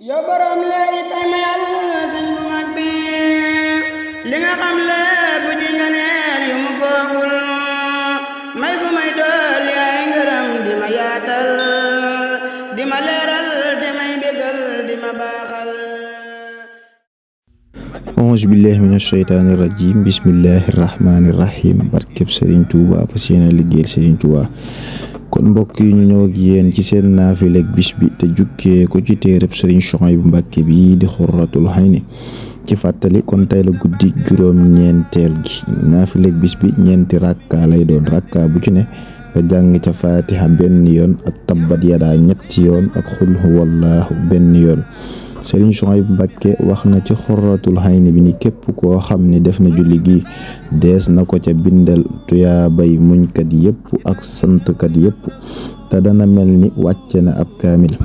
yow borom leeri tay ma yàlla sëñ bu mag bi li nga xam lépp ci nga neel yu mu foogul may gu may dool yaay ngërëm di ma yaatal di ma leeral di may bégal di ma baaxal. auzu billahi min asheytaani rajim bismillahi rahmaani rahim barkeb Serigne Touba fas yéene liggéeyal Serigne Touba. kon mbokk yi ñu ñëw ak yéen ci seen naafileeg bis bi te jukkee ko ci téereb Serigne Souhaïbou Mbacké bi di Xurratul Hayni. ci fàttali kon tey la guddi juróom ñeenteel gi naafileeg bis bi ñeenti rakka lay doon rakka bu ci ne nga jàng ca fatiha benn yoon ak tabbat yadaa ñetti yoon ak xul huwallahu benn yoon. Serigne Souhaïbou Mbacké wax na ci Xurratul Hayni bi ni képp koo xam ni def na julli gi dees na ko ca bindal tuyaabay muñkat yépp ak santkat yépp te dana mel ni wàcce na ab kaamil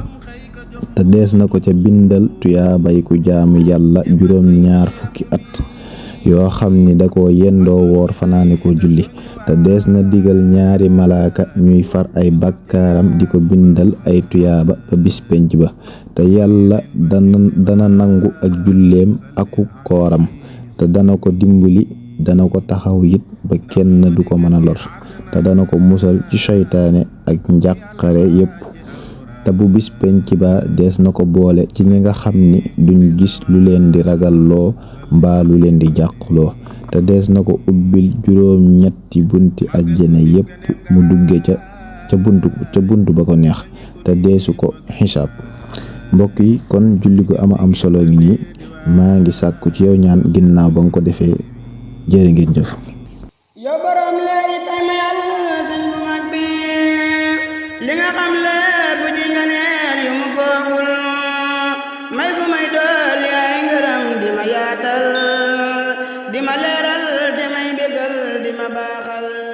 te dees na ko ca bindal tuyaabay ku jaamu yàlla juróom-ñaar fukki at yoo xam ni da ko yendoo woor fanaane ko julli te dees na digal ñaari malaaka ñuy far ay bakkaaram di ko bindal ay tuyaaba ba bis penc ba te yàlla dana nangu ak julleem aku kooram te dana ko dimbali dana ko taxaw it ba kenn du ko mën a lor te dana ko musal ci seytaane ak njàqare yépp te bu bis penc ba dees na ko boole ci ñi nga xam ni duñ gis lu leen di ragalloo mbaa lu leen di jàqloo te dees na ko ubbil juróom ñetti bunti àjjana yépp mu dugge ca buntu ba ko neex te deesu ko xisaab. mbokk yi kon julli gu am solo ngi nii maa ngi sàkku ci yow ñaan ginnaaw ba nga ko defee jërë ngeen jëf. yow borom leeri tay ma yàlla sëñ bu mag bi li nga xam lépp ci nga neel yu mu foogul may gu may dool yaay ngërëm di ma yaatal di ma leeral di may bégal di ma baaxal.